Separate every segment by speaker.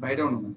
Speaker 1: బయట ఉన్నాను.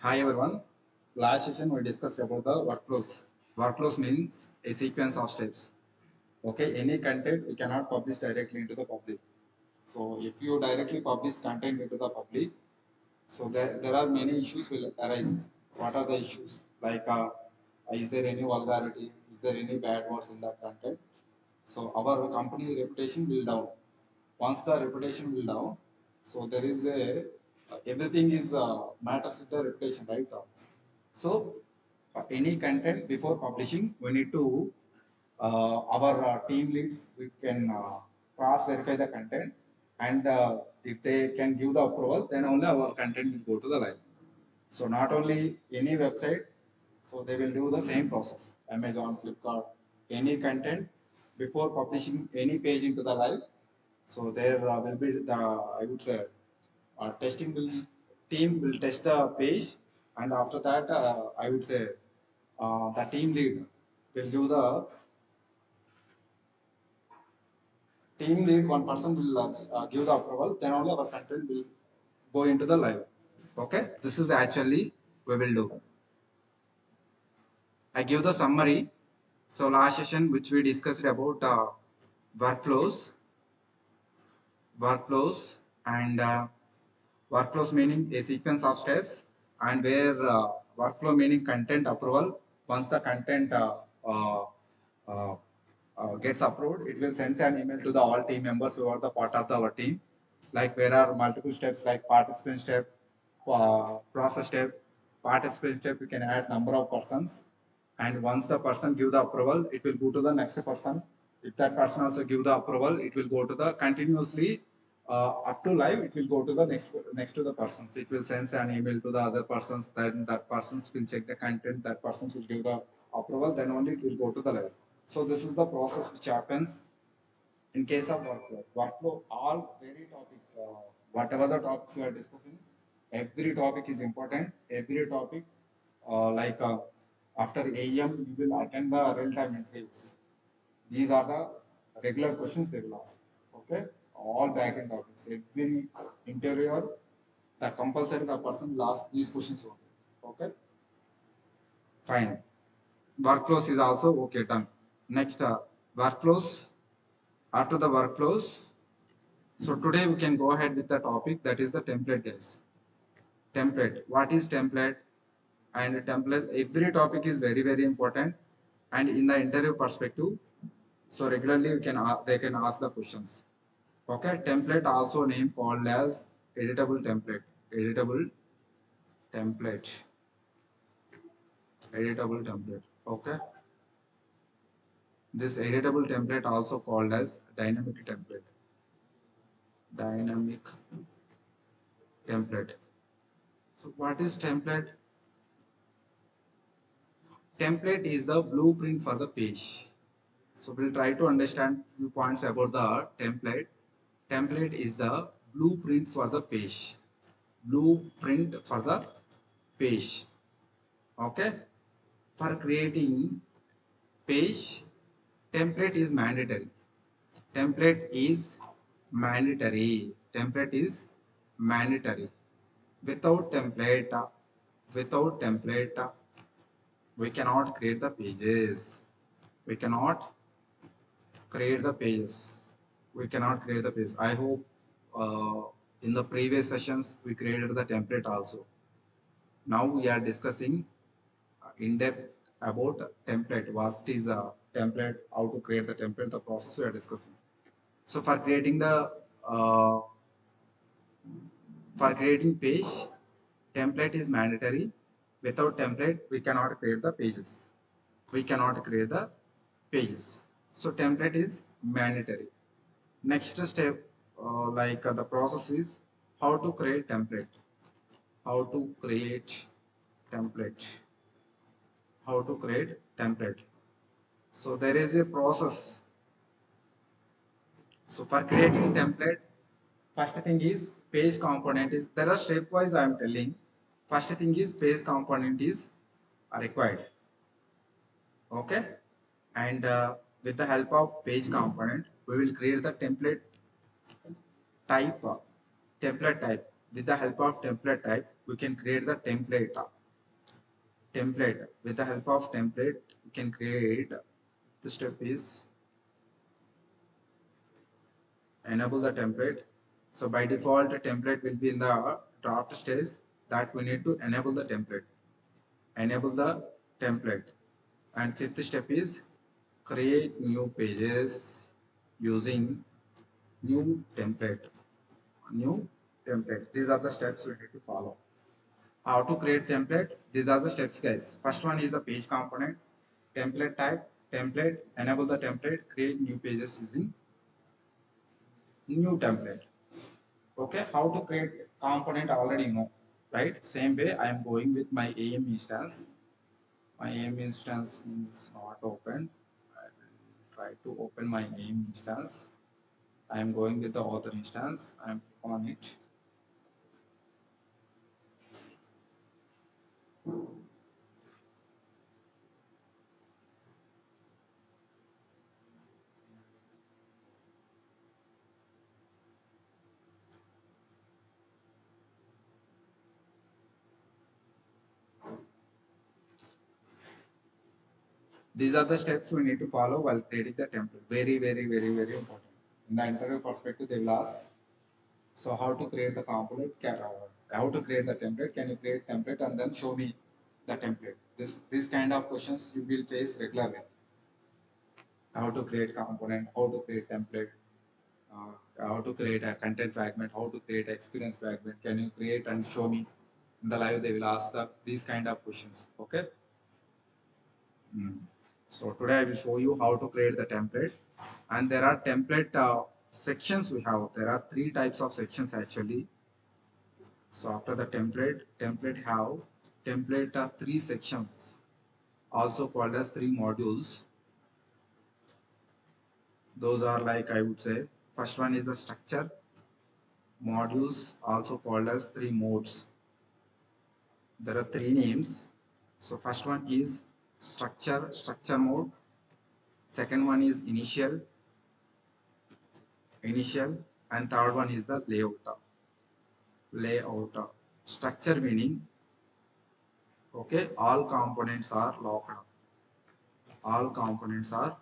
Speaker 1: Hi everyone. Last session we discussed about the workflows. Workflows means a sequence of steps. Okay, any content you cannot publish directly into the public. So if you directly publish content into the public, so there are many issues will arise. What are the issues? Like, is there any vulgarity? Is there any bad words in that content? So our company reputation will down. Once the reputation will down, so there is a everything is matters with the reputation, right? So any content before publishing, we need to our team leads we can cross verify the content, and if they can give the approval, then only our content will go to the live. So not only any website, so they will do the same process. Amazon, Flipkart, any content before publishing any page into the live. So there will be the, I would say, testing will team will test the page, and after that I would say the team lead will do the team lead. One person will give the approval. Then only our content will go into the live. Okay, this is actually we will do. I give the summary. So last session which we discussed about workflows, workflows, and workflows meaning a sequence of steps, and where workflow meaning content approval. Once the content uh, gets approved, it will send an email to the all team members who are the part of our team. Like there are multiple steps like participant step, process step, participant step. You can add number of persons, and once the person give the approval, it will go to the next person. If that person also give the approval, it will go to the continuously up to live. It will go to the next to the persons. It will send an email to the other persons. Then that persons will check the content. That persons will give the approval. Then only it will go to the live. So this is the process which happens in case of workflow. Workflow, all very topic, whatever the topics we are discussing, every topic is important. Every topic, like after AEM, you will attend the real-time interviews. These are the regular questions they will ask. Okay, all backend topics. Every interviewer, the compulsory the person will ask these questions only. Okay, fine. Workflows is also okay done. Next, workflows. After the workflows, so today we can go ahead with the topic that is the template, guys. Template. What is template? And template. Every topic is very important. And in the interview perspective, so regularly we can they can ask the questions. Okay, template also name called as editable template. Editable template. Editable template. Okay. This editable template also called as dynamic template. Dynamic template. So what is template? Template is the blueprint for the page. So we'll try to understand few points about the template. Template is the blueprint for the page. Blueprint for the page. Okay. For creating page, template is mandatory. Template is mandatory. Template is mandatory. Without template, without template, we cannot create the pages. We cannot create the pages. We cannot create the page. I hope in the previous sessions we created the template also. Now we are discussing in depth about template. What is a template? How to create the template? The process we are discussing. So uh, for creating page, template is mandatory. Without template, we cannot create the pages. We cannot create the pages. So template is mandatory. Next step, the process is how to create template. How to create template. How to create template. So there is a process. So for creating template, first thing is page component is there are stepwise I am telling. First thing is page component is required. Okay, and with the help of page component, we will create the type. Template type. With the help of template type, we can create the template. Template. With the help of template, we can create. The step is enable the template. So by default, the template will be in the draft stage. That we need to enable the template. Enable the template. And fifth step is create new pages using new template. New template. These are the steps we need to follow. How to create template? These are the steps, guys. First one is the page component, template type, template, enable the template, create new pages using new template. Okay, how to create component already know, right? Same way I am going with my AEM instance. My AEM instance is not open. I will try to open my AEM instance. I am going with the author instance. I am on it. These are the steps we need to follow while creating the template. Very, very, very, very important. In the interview perspective, they will ask, so how to create the component, how to create the template, can you create template and then show me the template. This kind of questions you will face regularly. How to create component, how to create template, how to create a content fragment, how to create experience fragment, can you create and show me. In the live, they will ask these kind of questions. Okay. Mm. So today I will show you how to create the template, and there are template sections we have. There are three types of sections actually. So after the template have template three sections, also called as three modules. Those are like I would say, first one is the structure modules, also called as three modes. There are three names. So first one is structure mode. Second one is initial, and third one is the layout. Structure meaning, okay, all components are locked. All components are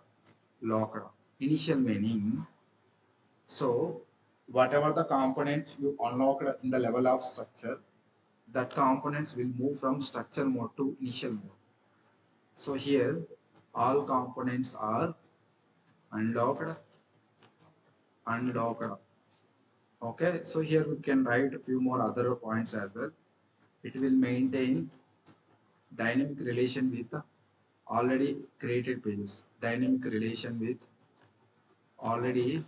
Speaker 1: locked. Initial meaning, so whatever the component you unlocked in the level of structure, that components will move from structure mode to initial mode. So here all components are unlocked. Okay, so here we can write a few more other points as well. It will maintain dynamic relation with already created pages. Dynamic relation with already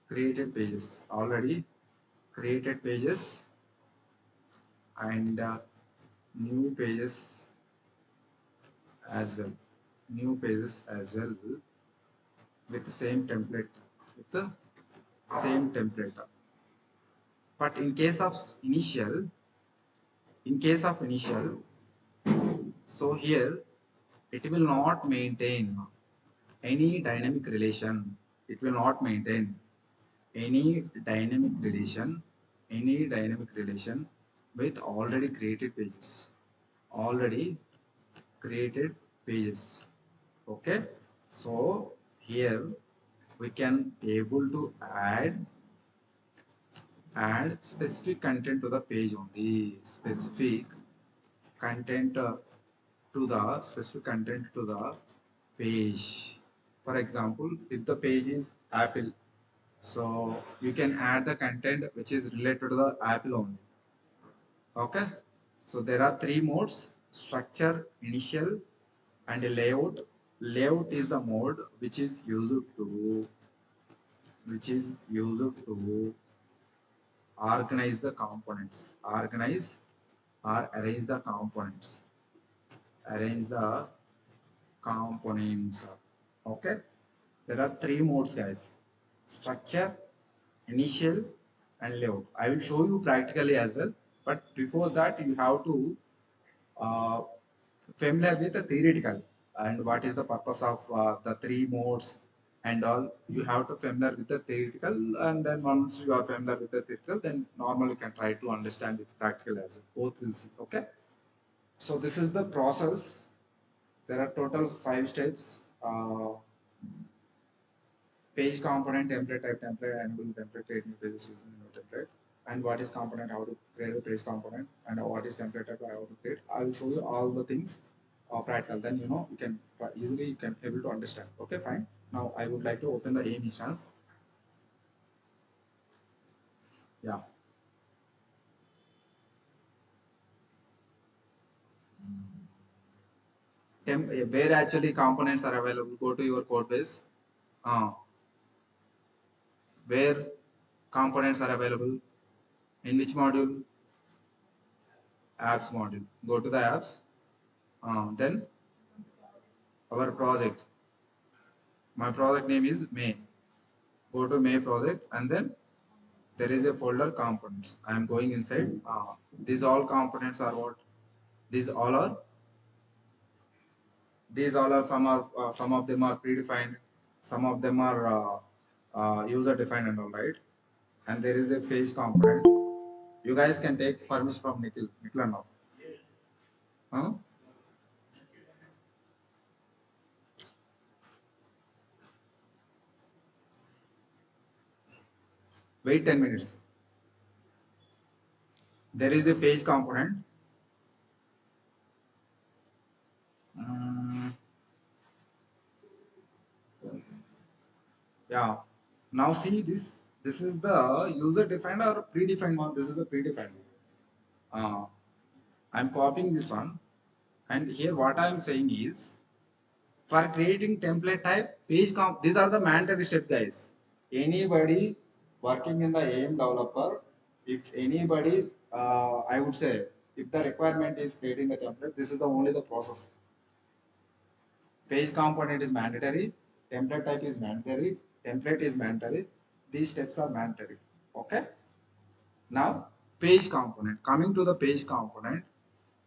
Speaker 1: created pages. Already created pages and new pages as well. New pages as well with the same template. With the same template. But in case of initial, so here it will not maintain any dynamic relation. It will not maintain any dynamic relation, any dynamic relation with already created pages. Already created pages. Okay. So here we can able to add specific content to the page only. Content Specific content to the page. For example, if the page is Apple, so you can add the content which is related to the Apple only. Okay. So there are three modes: structure, initial, and layout. Layout is the mode which is used to organize the components. Arrange the components. Arrange the components. Okay. There are three modes, guys: structure, initial, and layout. I will show you practically as well. But before that, you have to uh, familiar with the theoretical and what is the purpose of the three modes and all. You have to familiar with the theoretical, and then once you are familiar with the theoretical, then normally you can try to understand with practical as well. Both will see. Okay. So this is the process. There are total 5 steps. Page component, template type, template, enable template, create new pages using new template. And what is component, how to create a page component, and what is template type, how to create. I will show you all the things practical. Then you can easily you can able to understand. Okay, fine. Now I would like to open the AEM instance. Yeah. Where actually components are available, go to your code base. Uh, where components are available, in which module? Apps module. Go to the apps. Then our project. My project name is May. Go to May project, and then there is a folder components. I am going inside. These all components are what? These all are some of them are predefined, some of them are user defined and all, right. And there is a page component. You guys can take permission from Nikhil now. Huh? Wait 10 minutes. There is a page component. Mm, yeah. Now see this. This is the user defined or predefined one. This is the predefined one. I'm copying this one, and here what I'm saying is, for creating template type, these are the mandatory steps, guys. Anybody working in the AIM developer, if anybody, I would say, if the requirement is creating the template, this is the only the process. Page component is mandatory, template type is mandatory, template is mandatory. These steps are mandatory. Okay. Now, page component. Coming to the page component,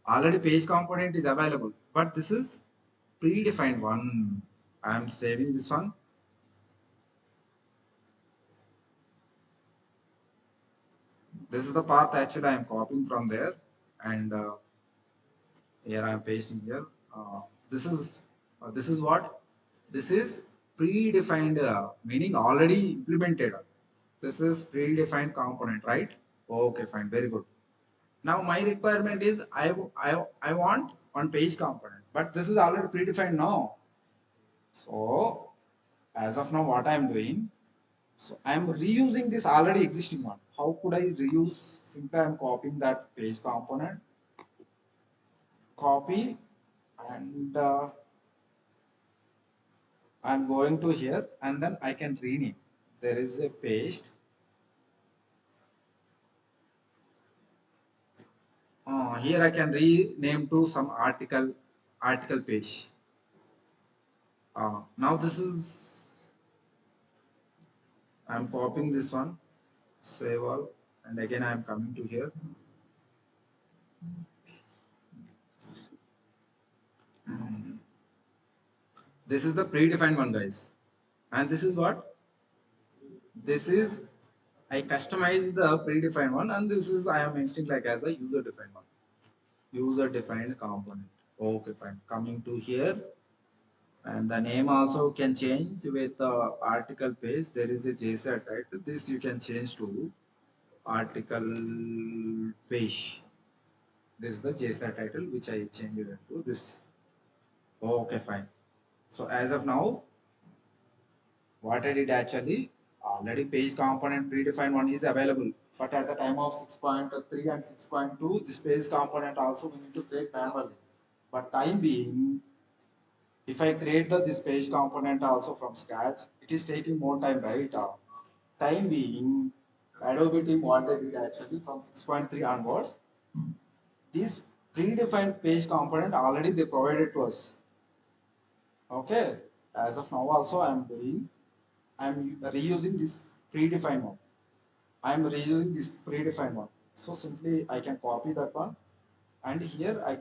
Speaker 1: already page component is available, but this is predefined one. I am saving this one. This is the path actually I am copying from there, and here I am pasting here. Uh, this is what? This is predefined, meaning already implemented. This is predefined component, right? Okay, fine, very good. Now my requirement is I want on page component, but this is already predefined now. So as of now, what I am doing? So I am reusing this already existing one. How could I reuse? Simply I am copying that page component, copy, and I am going to here, and then I can rename. There is a paste. Here I can rename to some article page. Now this is I am copying this one, save all, and again I am coming to here. This is the predefined one, guys, and this is what this is. I customize the predefined one, and this is I am mentioning like as a user defined one, user defined component. Okay, fine. Coming to here, and the name also can change with the article page. There is a JSON title. This you can change to article page. This is the JSON title which I changed it to this. Okay, fine. So as of now, what I did actually, already page component predefined one is available. But at the time of 6.3 and 6.2, this page component also we need to create manually. But time being, if I create this page component also from scratch, it is taking more time, right? Time being, Adobe team what they did actually from 6.3 onwards, this predefined page component already they provided to us. Okay, as of now also I'm reusing this predefined one. I'm reusing this predefined one. So simply I can copy that one, and here I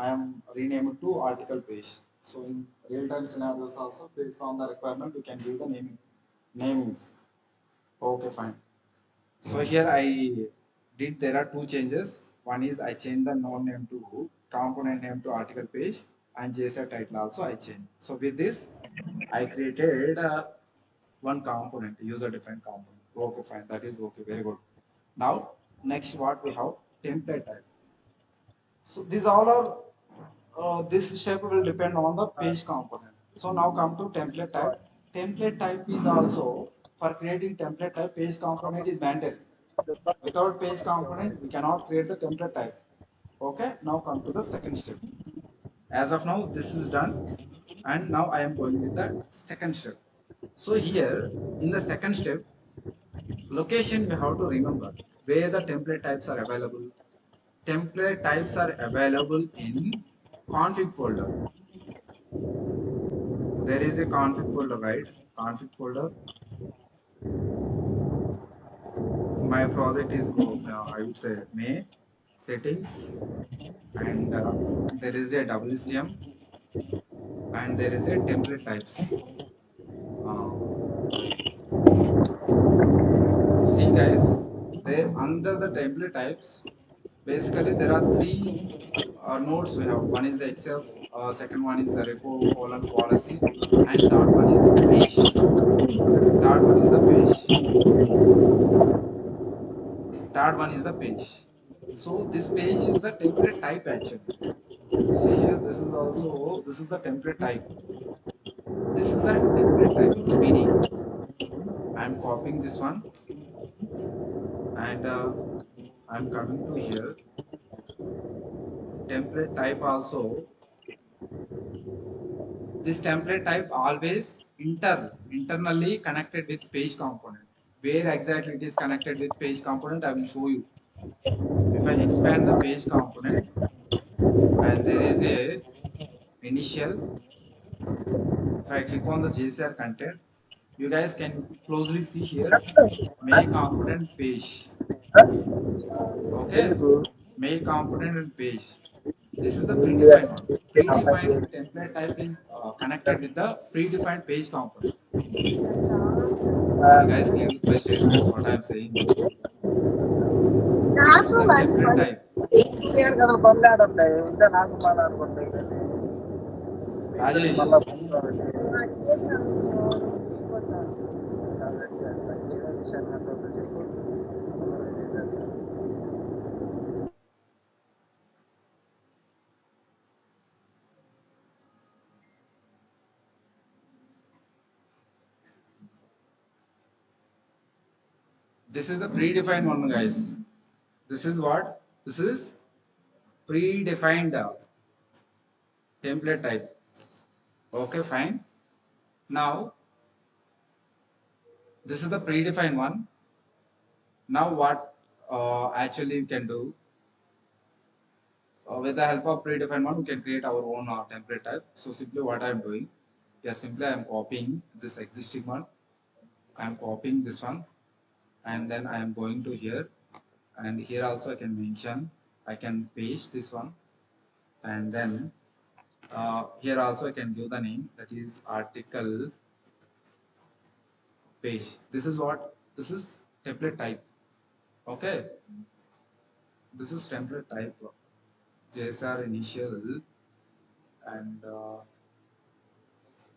Speaker 1: am rename it to article page. So in real time scenarios also based on the requirement we can give the namings. Okay, fine. So here I did there are two changes. One is I changed the node name to component name to article page, and JSON title also I changed. So with this I created one component, user defined component. Okay, fine. That is okay. Very good. Now, next what we have template type. So these all are this step will depend on the page component. So now come to template type. Template type is also for creating template type page component is mandatory. Without page component, we cannot create the template type. Okay. Now come to the second step. As of now, this is done, and now I am going with the second step. So here in the second step, location we have to remember where the template types are available. Template types are available in config folder. There is a config folder, right? Config folder. My project is I would say May settings, and there is a WCM, and there is a template types. Uh, See guys, there under the template types, basically there are three nodes we have. One is the Excel, second one is the repo colon policy, and third one is the page. Third one is the page. Third one is the page. So this page is the template type actually. See here, this is the template type. This is the template type, meaning I am copying this one, and I am coming to here. Template type also, this template type always internally connected with page component. Where exactly it is connected with page component, I will show you. If I expand the page component, and there is a initial, if I click on the JSR content, you guys can closely see here, may component page. Okay, may component and page. This is the predefined one. Predefined template type is connected with the predefined page component. Are you guys clear with my statements? What I am saying? This is the template type. Rajesh, This is a predefined one, guys. This is what? This is predefined template type. Okay, fine. Now, this is the predefined one. Now, what actually we can do with the help of predefined one, we can create our own template type. So, simply what I am doing, yeah, simply I am copying this existing one. I am copying this one, and then I am going to here, and here also I can mention, I can paste this one, and then here also I can give the name, that is article page. This is what? This is template type. Okay, this is template type. JSR initial and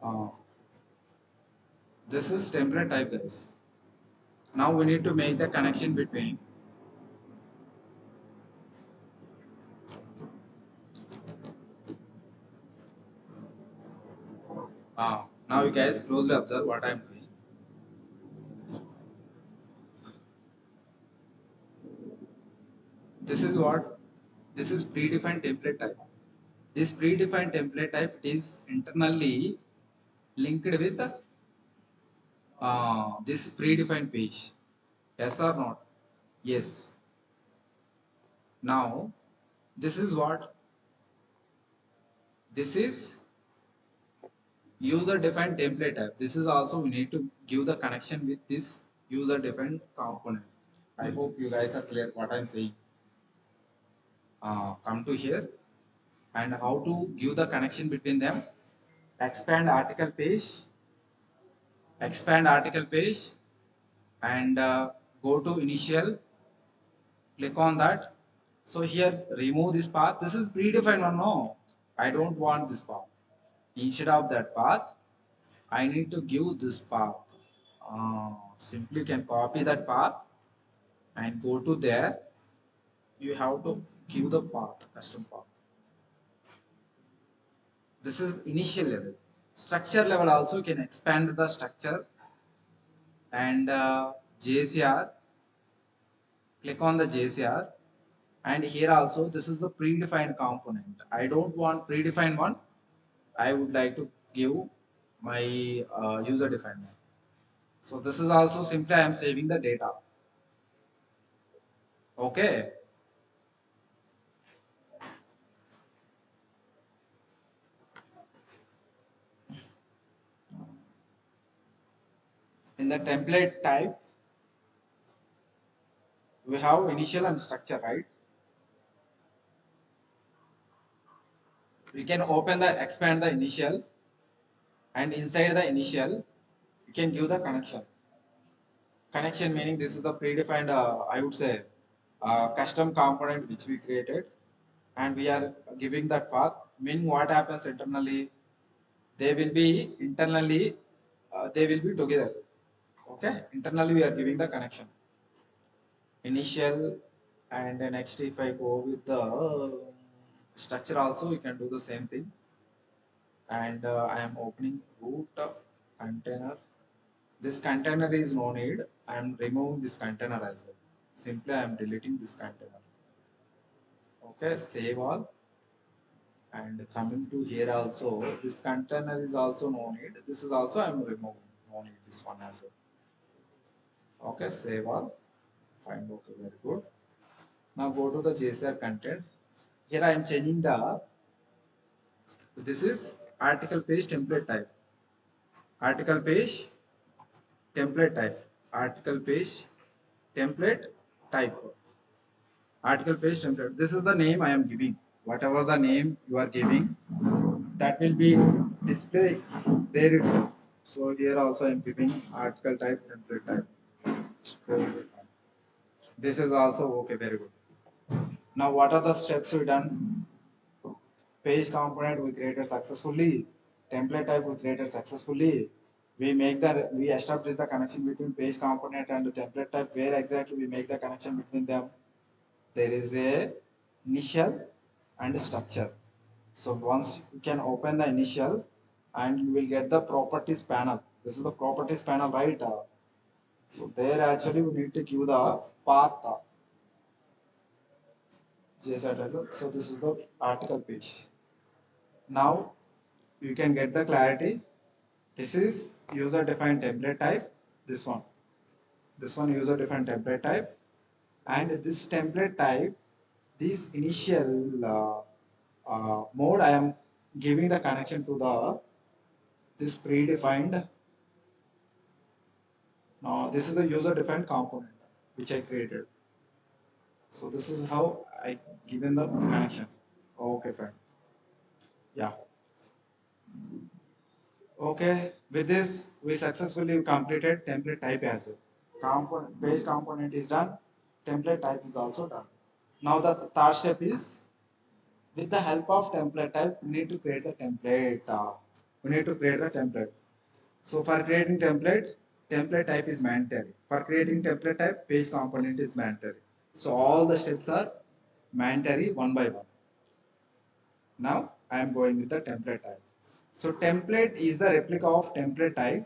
Speaker 1: uh, this is template type, guys. Now we need to make the connection between. Now you guys closely observe what I am doing. This is what? This is predefined template type. This predefined template type is internally linked with this predefined page. Yes or not? Yes. Now, this is what? This is user defined template type. This is also we need to give the connection with this user defined component. I hope you guys are clear what I'm saying. Come to here and how to give the connection between them. Expand article page, expand article page, and go to initial, click on that. So here remove this path. This is predefined or no? I don't want this path. Instead of that path, I need to give this path. Simply can copy that path and go to there. You have to give the path, custom path. This is initial level. Structure level also can expand the structure and JCR. Click on the JCR, and here also this is the predefined component. I don't want predefined one. I would like to give my user defined one. So this is also simply I am saving the data. Okay. In the template type, we have initial and structure, right? We can open the expand the initial, and inside the initial, you can give the connection. Connection meaning this is the predefined, I would say, custom component which we created, and we are giving that path. Meaning what happens internally, they will be internally, they will be together. Okay, internally we are giving the connection. Initial, and then next if I go with the structure also, we can do the same thing. And I am opening root container. This container is no need. I am removing this container as well. Simply I am deleting this container. Okay, save all. And coming to here also, this container is also no need. This is also I am removing. No need this one as well. Okay, save all. Fine. Okay, very good. Now go to the JSR content. Here I am changing the. This is article page template type. Article page template type. Article page template type. Article page template. This is the name I am giving. Whatever the name you are giving, that will be display there itself. So here also I am giving article type template type. So this is also okay. Very good. Now what are the steps we done? Page component we created successfully. Template type we created successfully. We establish the connection between page component and the template type. Where exactly we make the connection between them? There is a initial and structure. So once you can open the initial, and you will get the properties panel. This is the properties panel, right? So there actually we need to give the path JSON title. So this is the article page. Now you can get the clarity. This is user defined template type. This one. This one user defined template type. And this template type, this initial mode, I am giving the connection to the this predefined. Now this is the user defined component which I created. So this is how I given the connection. Okay, fine. Yeah. Okay. With this, we successfully completed template type as well. Component base component is done. Template type is also done. Now the third step is with the help of template type, we need to create the template. We need to create the template. So for creating template, template type is mandatory. For creating template type, page component is mandatory. So all the steps are mandatory one by one. Now I am going with the template type. So template is the replica of template type.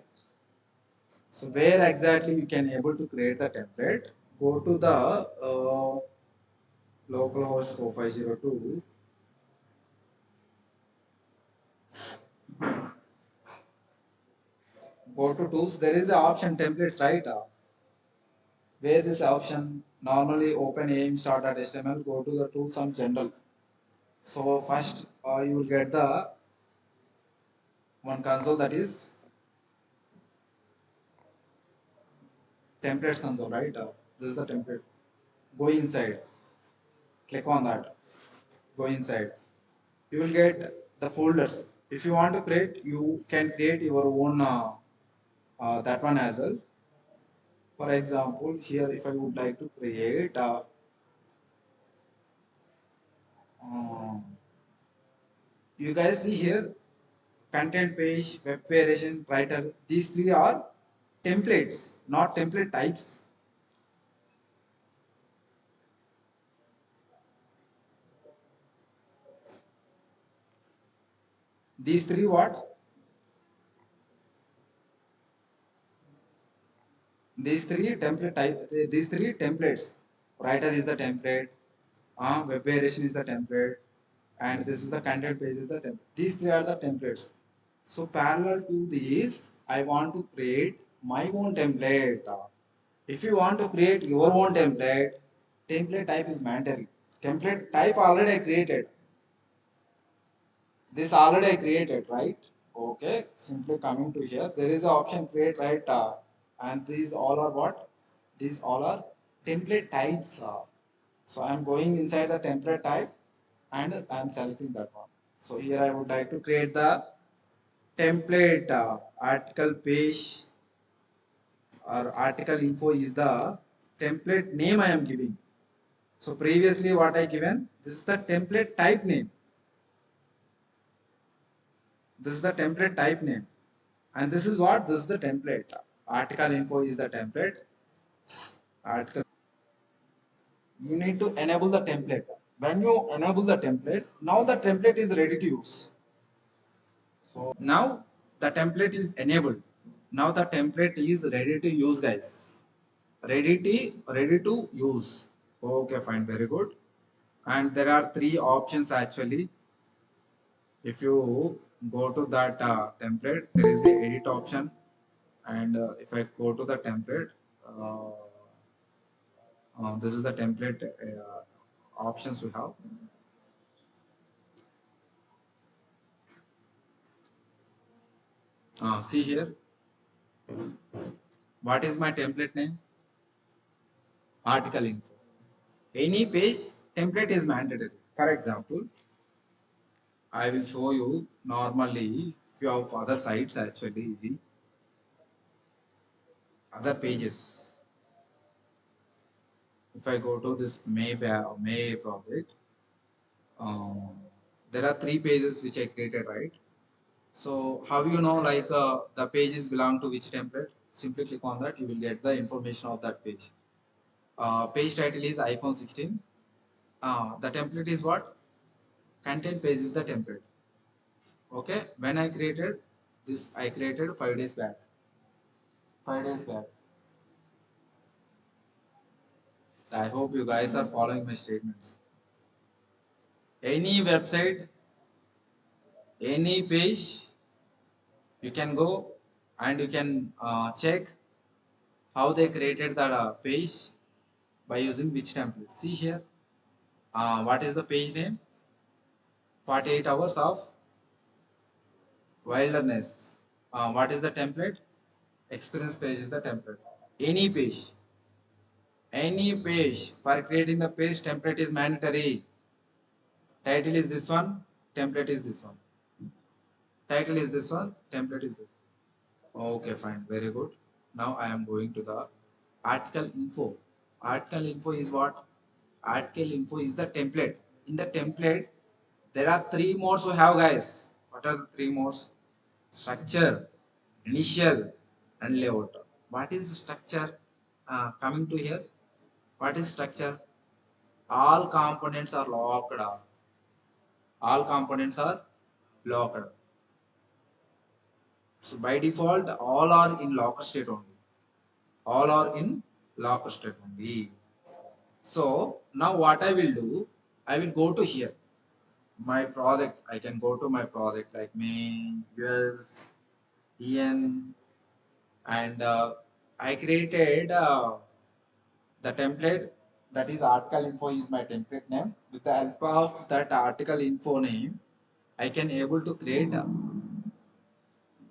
Speaker 1: So where exactly you can able to create the template? Go to the localhost 4502. Go to tools. There is an option templates, right? Where this option normally open AEM start.html. Go to the tools and general. So first you will get the one console, that is templates console, right? This is the template. Go inside. Click on that. Go inside. You will get the folders. If you want to create, you can create your own that one as well. For example, here if I would like to create um, you guys see here content page, web variation, writer. These three are templates, not template types. These three what? These three template type. These three templates. Writer is the template. Web variation is the template, and this is the content page is the template. These three are the templates. So parallel to these, I want to create my own template. If you want to create your own template, template type is mandatory. Template type already I created. This already I created, right? Okay, simply coming to here, there is an option create, right? And these all are what? These all are template types. So I'm going inside the template type and I'm selecting that one. So here I would like to create the template article page or article info is the template name I am giving. So previously what I given, this is the template type name. This is the template type name. And this is what? This is the template. Article info is the template. Article. You need to enable the template. When you enable the template, now the template is ready to use. So now the template is enabled. Now the template is ready to use, guys. Ready to use. Okay, fine, very good. And there are three options actually. If you go to that template, there is the edit option. And if I go to the template, uh, this is the template options we have. See here, what is my template name? Article info. Any page template is mandatory. For example, I will show you normally few of other sites actually, other pages. If I go to this May project, um, there are three pages which I created, right? So how you know like the pages belong to which template? Simply click on that, you will get the information of that page. Page title is iPhone 16. The template is what? Content page is the template. Okay. When I created this, I created 5 days back. 5 days back. I hope you guys are following my statements. Any website, any page, you can go and you can check how they created that page by using which template. See here, what is the page name? 48 hours of wilderness. What is the template? Experience page is the template. Any page, any page for creating the page template is mandatory. Title is this one, template is this one. Title is this one, template is this. Okay, fine, very good. Now I am going to the article info. Article info is what? Article info is the template. In the template, there are three modes we have, guys. What are the three modes? Structure, initial, and layout. What is structure? Coming to here, what is structure? All components are locked. All components are locked. So by default, all are in locked state only. All are in locked state only. So now what I will do, I will go to here. My project, I can go to my project like main, US, EN, and I created the template, that is article info is my template name. With the help of that article info name, I can able to create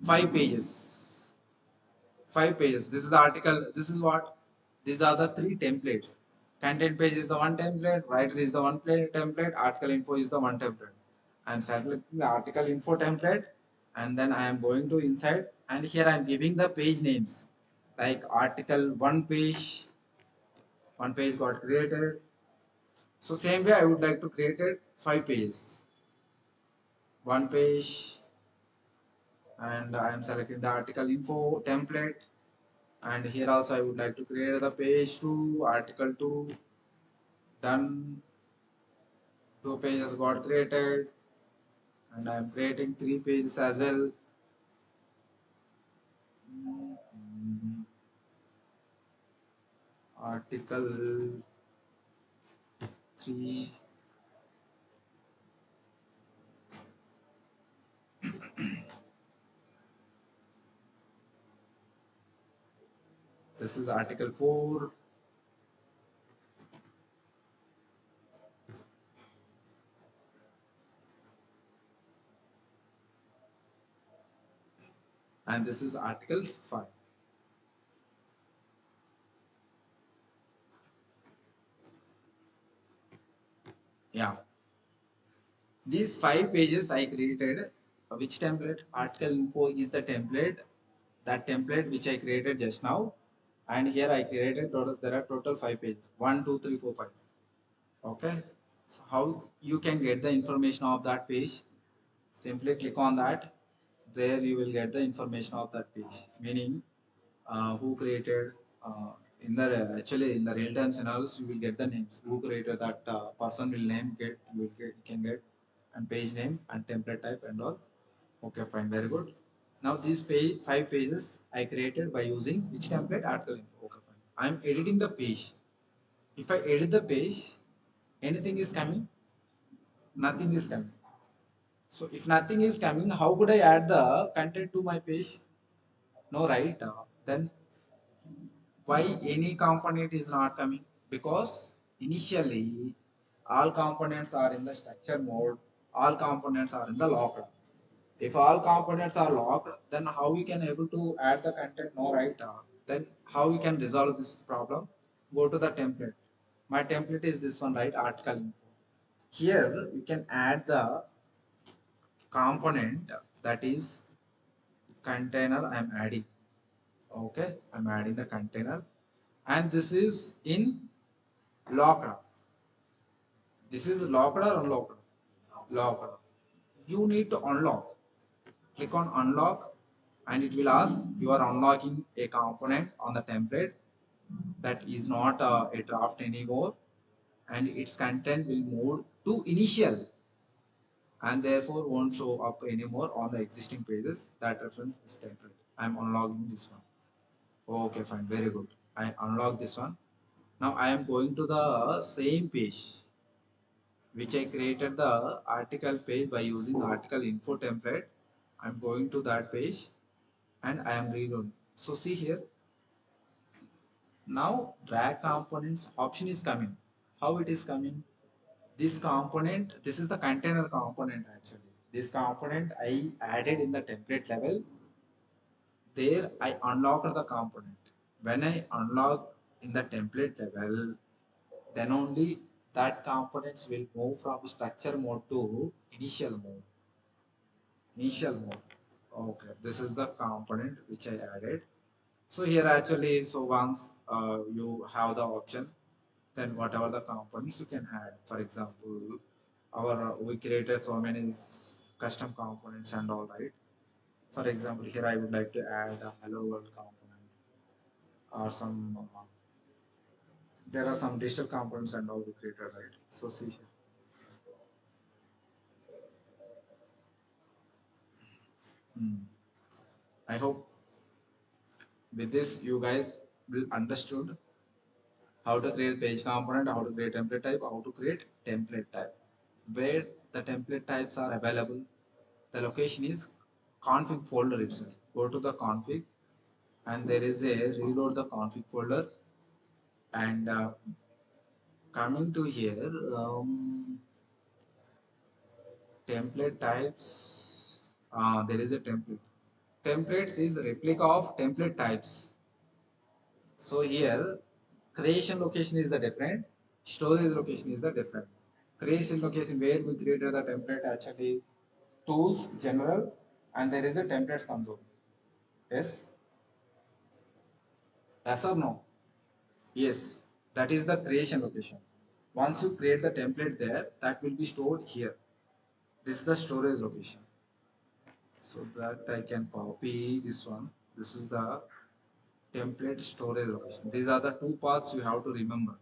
Speaker 1: 5 pages. 5 pages. This is the article. This is what? These are the three templates. Content page is the one template, writer is the one template, article info is the one template. I am selecting the article info template and then I am going to inside and here I am giving the page names like article one page got created. So same way I would like to create it 5 pages. One page and I am selecting the article info template and here also I would like to create the page 2 article 2 done. 2 pages got created and I am creating 3 pages as well. Article 3, this is article 4, and this is article 5. Yeah, these 5 pages I created. Which template? Article info is the template. That template which I created just now, and here I created total. There are total 5 pages. 1, 2, 3, 4, 5. Okay. So how you can get the information of that page? Simply click on that. There you will get the information of that page. Meaning who created in the actually in the real time scenarios you will get the names who created that person will name get you will get, you can get and page name and template type and all. Okay, fine, very good. Now these 5 pages I created by using which template? Article info. Okay, fine. I'm editing the page. If I edit the page, anything is coming? Nothing is coming. So if nothing is coming, how could I add the content to my page? No, right? Then why any component is not coming? Because initially all components are in the structure mode, all components are in the locked. If all components are locked, then how we can able to add the content? No, right? Then how we can resolve this problem? Go to the template. My template is this one, right? Article info. Here you can add the component, that is container. I am adding. Okay, I'm adding the container and this is in locked. This is locked or unlocked? Locked. You need to unlock. Click on unlock and it will ask you are unlocking a component on the template that is not a draft anymore and its content will move to initial and therefore won't show up anymore on the existing pages that reference this template. I'm unlocking this one. Okay, fine, very good. I unlock this one. Now I am going to the same page which I created the article page by using article info template. I'm going to that page and I am reloading. So see here, now drag components option is coming. How it is coming? This component, this is the container component actually. This component I added in the template level. There I unlocked the component. When I unlock in the template level, then only that components will move from structure mode to initial mode. Initial mode. Okay, this is the component which I added. So here actually, so once you have the option, then whatever the components you can add. For example, our we created so many custom components and all, right. For example, here I would like to add a hello world component or some. There are some digital components and all we created, right. So see here. Hmm. I hope with this you guys will understood how to create page component, how to create template type, how to create template type. Where the template types are available, the location is config folder itself. Go to the config and there is a reload the config folder and coming to here, template types, there is a template. Templates is a replica of template types. So here creation location is the different, storage location is the different. Creation location where we created the template actually tools general and there is a templates console. Yes, yes or no? Yes, that is the creation location. Once you create the template there, that will be stored here. This is the storage location. So that I can copy this one. This is the template storage location. These are the two paths you have to remember.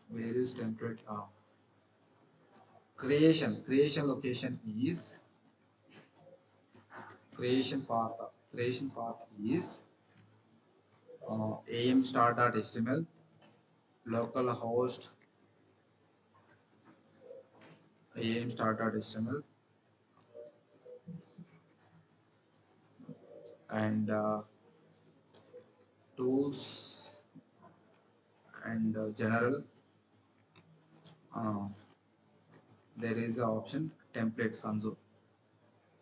Speaker 1: Where is template? Creation location is creation path. Creation path is AEM start.html, localhost AEM start.html, and tools and general. Uh, there is an option templates console.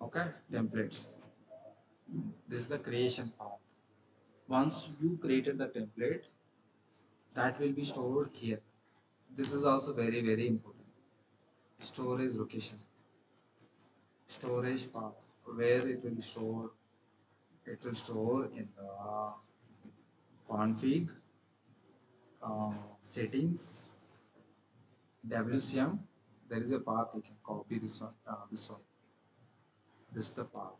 Speaker 1: Okay, templates. This is the creation part. Once you created the template, that will be stored here. This is also very important. Storage location, storage path, where it will store. It will store in the config, settings, WCM. There is a path you can copy this one. This one. This is the path.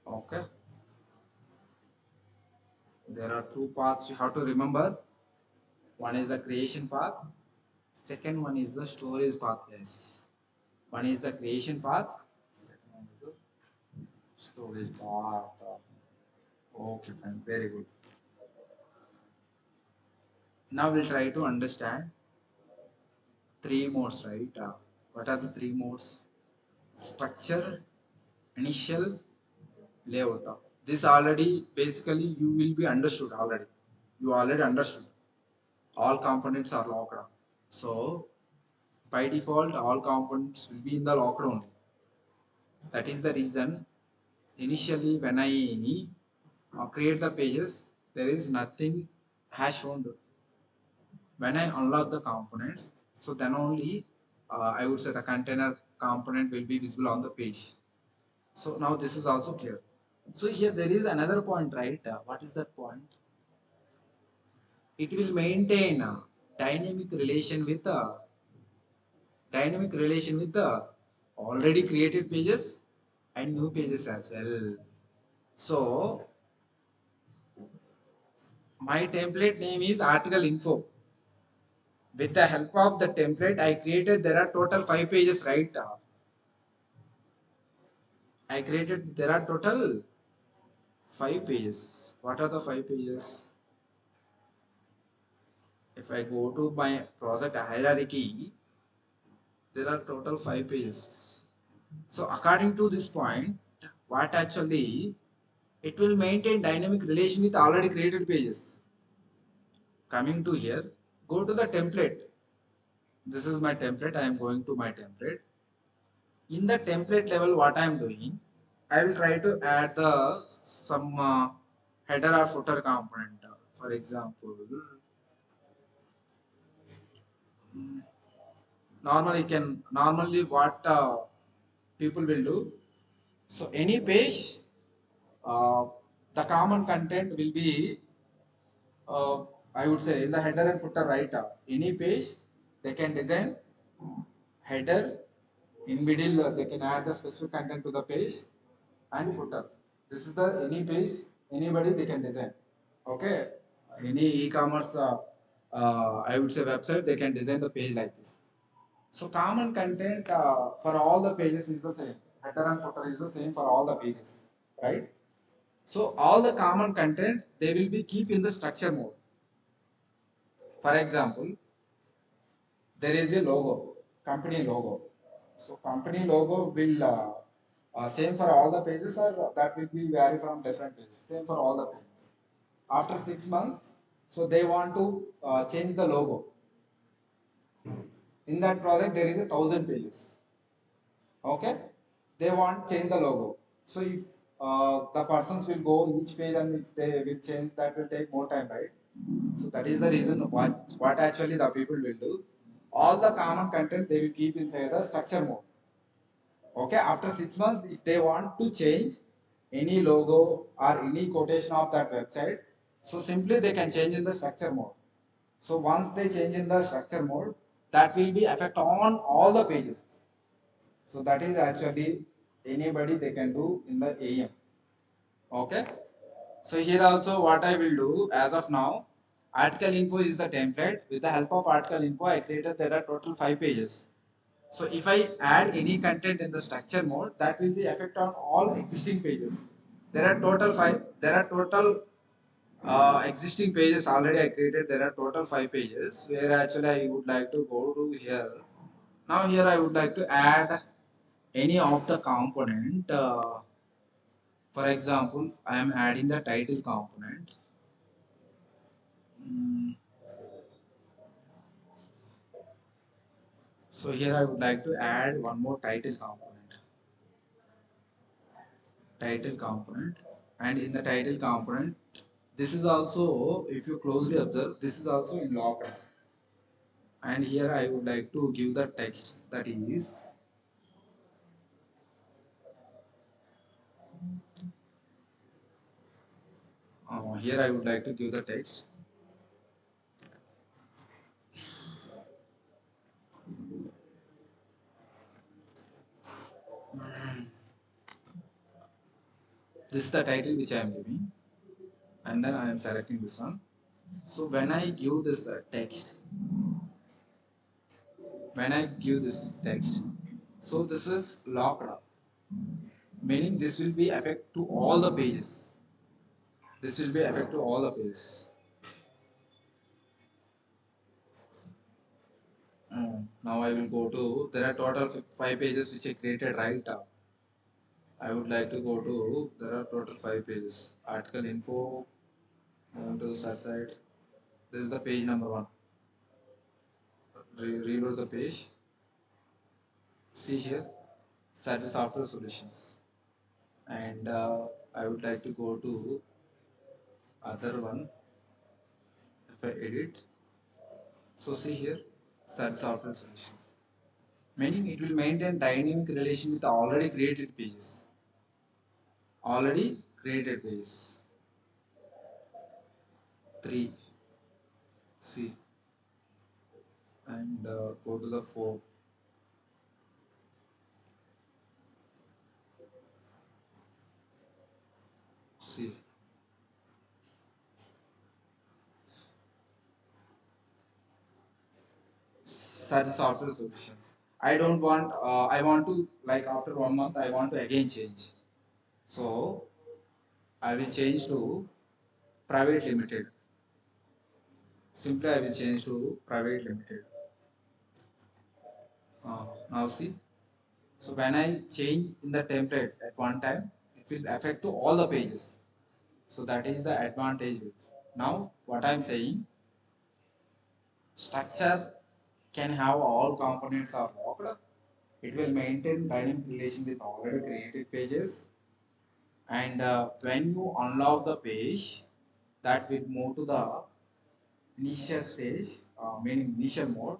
Speaker 1: Okay. There are two paths you have to remember. One is the creation path. Second one is the storage path. Yes. One is the creation path. Second one is the storage path. Okay, fine. Very good. Now we'll try to understand three modes, right? What are the three modes? Structure, initial, layout. This already basically you will be understood already. You already understood. All components are locked. So by default, all components will be in the locked only. That is the reason initially when I create the pages, there is nothing hash shown. When I unlock the components, so then only I would say the container component will be visible on the page. So now this is also clear. So here there is another point, right? What is that point? It will maintain dynamic relation with dynamic relation with the already created pages and new pages as well. So my template name is article info. With the help of the template I created, there are total 5 pages, right? I created, there are total 5 pages. What are the 5 pages? If I go to my project hierarchy, there are total 5 pages. So according to this point, what actually it will maintain dynamic relation with already created pages. Coming to here, go to the template. This is my template. I am going to my template. In the template level, what I am doing, I will try to add the some header or footer component. For example, mm, normally what people will do. So any page, uh, the common content will be, uh, I would say, in the header and footer, right? Any page, they can design header. In middle, they can add the specific content to the page and footer. This is the any page, anybody they can design. Okay, any e-commerce, I would say website, they can design the page like this. So common content for all the pages is the same. Header and footer is the same for all the pages, right? So all the common content they will be keep in the structure mode. For example, there is a logo, company logo. So company logo will same for all the pages, or that will be vary from different pages. Same for all the pages. After 6 months, so they want to change the logo. In that project, there is 1,000 pages. Okay, they want change the logo. So if the persons will go each page and if they will change, that will take more time, right? So that is the reason what actually the people will do. All the common content they will keep inside the structure mode. Okay, after 6 months, if they want to change any logo or any quotation of that website, so simply they can change in the structure mode. So once they change in the structure mode, that will be effect on all the pages. So that is actually anybody they can do in the AEM. Okay. So here also what I will do as of now, article info is the template. With the help of article info, I created there are total 5 pages. So if I add any content in the structure mode, that will be effect on all existing pages. There are total five. There are total existing pages already I created. There are total 5 pages where actually I would like to go to here. Now here I would like to add any of the component. For example, I am adding the title component. Mm, so here I would like to add one more title component, and in the title component, this is also, if you closely observe, this is also in locked. And here I would like to give the text that is, here I would like to give the text. This is the title which I am giving, and then I am selecting this one. So when I give this text, so this is locked up, meaning this will be affect to all the pages. This will be affect to all the pages. Now I will go to, there are total 5 pages which I created, right? I would like to go to, there are total 5 pages. Article info, going to search site. This is the page number 1. Reload the page. See here, search software solutions. And I would like to go to other one. If I edit, so see here, search software solutions. Meaning it will maintain dynamic relation with already created pages. Already created pages. 3. See, and go to the 4. See, such software solutions. I don't want. I want to, like, after 1 month. I want to again change. So I will change to private limited. Simply I will change to private limited. Now see, so when I change in the template at one time, it will affect to all the pages. So that is the advantage. Now what I am saying, structure can have all components are locked. It will maintain dynamic relation with already created pages. And when you unlock the page, that will move to the initial stage, meaning initial mode.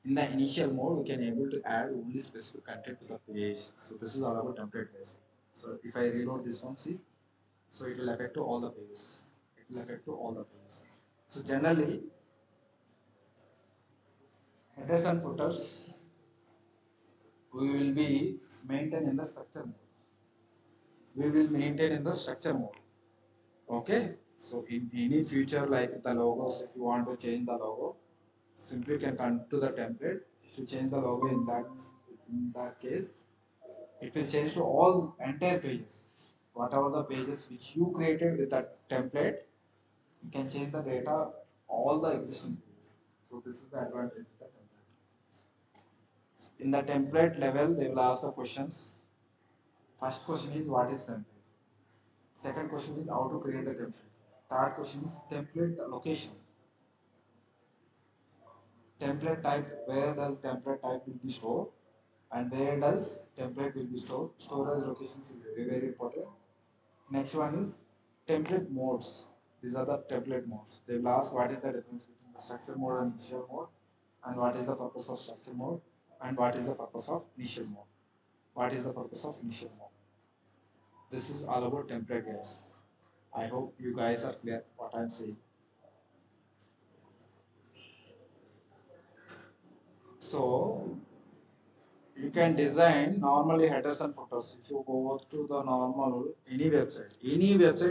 Speaker 1: In the initial mode, we can able to add only specific content to the page. So this is all about template based. So if I reload this one, see, so it will affect to all the pages. It will affect to all the pages. So generally, headers and footers, we will be maintain in the structure mode. We will maintain in the structure mode. Okay. So in any future, like the logos, if you want to change the logo, simply can come to the template to change the logo in that case. It will change to all entire pages. Whatever the pages which you created with that template, you can change the data, all the existing pages. So this is the advantage of the template. In the template level, they will ask the questions. First question is what is template? Second question is how to create the template. Third question is template location. Template type, where does template type will be stored and where does template will be stored. Storage locations is very very important. Next one is template modes. These are the template modes. They will ask what is the difference between the structure mode and initial mode, and what is the purpose of structure mode, and what is the purpose of initial mode. What is the purpose of initial mode? This is all about template, guys. I hope you guys are clear what I'm saying. So you can design normally headers and footers. If you go to the normal any website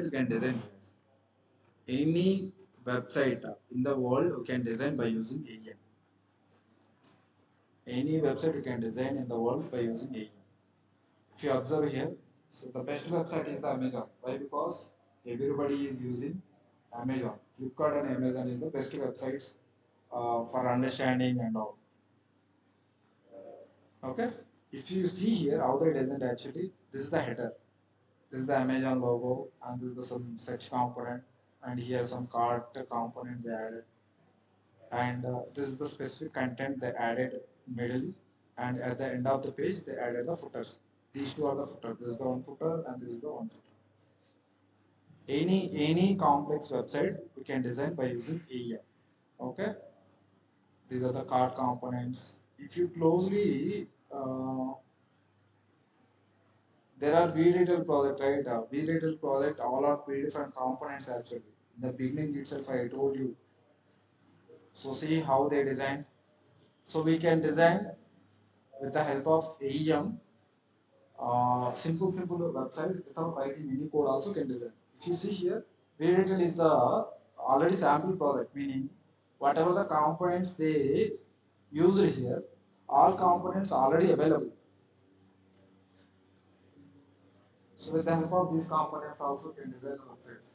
Speaker 1: you can design. Any website in the world you can design by using AEM. Any website you can design in the world by using AEM. If you observe here, so the best website is the Amazon. Why? Because everybody is using Amazon. Flipkart and Amazon is the best websites for understanding and all. Okay. If you see here how they design actually, this is the header. This is the Amazon logo, and this is the some search component, and here some cart component they added, and this is the specific content they added middle, and at the end of the page they added the footers. These two are the footer. This is the one footer, and this is the one footer. Any complex website we can design by using AEM. Okay, these are the cart components. If you closely there are V-Retail project, right? V-Retail project, all are predefined components actually. In the beginning itself, I told you. So see how they design. So we can design with the help of AEM, simple website without writing any code also can design. If you see here, V-Retail is the already sample project, meaning whatever the components they used here, all components already available. So with the help of these components also can design websites.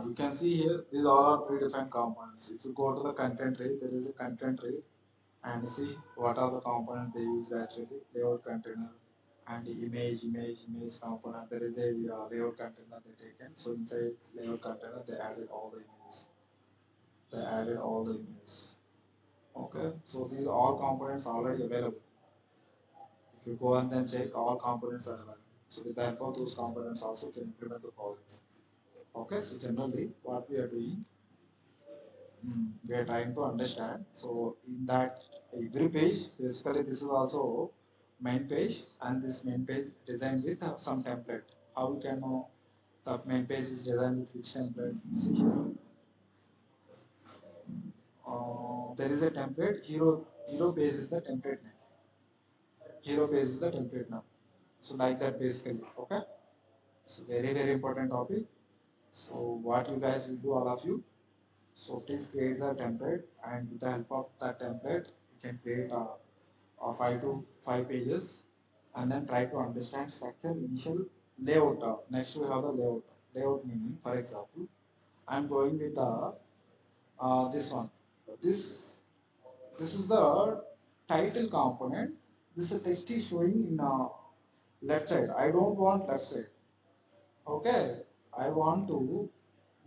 Speaker 1: You can see here, these all are predefined components. If you go to the content tree, there is a content tree, and see what are the components they use actually. Layout container and the image component. There is a layout container they taken. So inside layout container, they added all the images. They added all the images. Okay, so these all components are already available. If you go and then check, all components are available. So with the help of those components, also can implement the projects. Okay, so generally what we are doing, we are trying to understand. So in that every page, basically this is also main page, and this main page designed with some template. How you can know the main page is designed with which template? See here, there is a template. Hero page is the template name. Hero page is the template name. So like that basically. Okay. So very important topic. So what you guys will do, all of you. So please create the template, and with the help of that template, you can create five to five pages, and then try to understand structure, initial, layout. Next we have the layout. Layout meaning, for example, I'm going with the this one. This this is the title component. This text is showing in left side. I don't want left side. Okay, I want to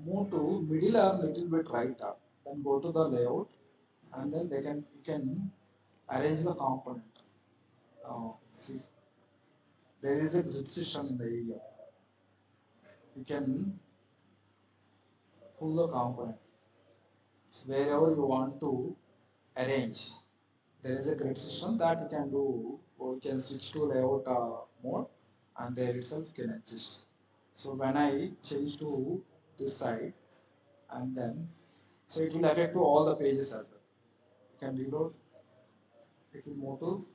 Speaker 1: move to middle or little bit right up. Then go to the layout, and then you can arrange the component. See, there is a grid system in the area. You can pull the component wherever you want to arrange. There is a grid system that you can do, or you can switch to layout mode, and there itself you can adjust. So when I change to this side, and then so it will affect to all the pages as well. You can reload. It will move to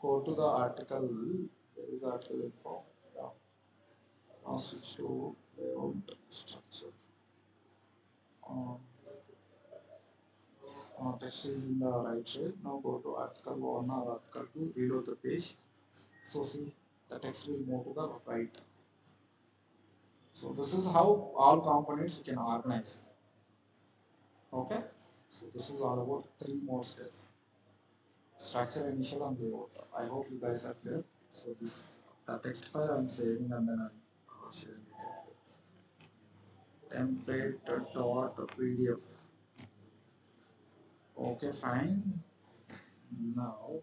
Speaker 1: go to the article. There is article info. Yeah. Now switch to layout structure. Um, text is in the right side. Now go to article 1 or article 2, reload the page. So see, the text will move to the right. So this is how all components you can organize. Okay. So this is all about three more steps: structure, initial, and layout. I hope you guys are clear. So this the text file I'm saving, and then I'm sharing it. Template dot PDF. Okay, fine. Now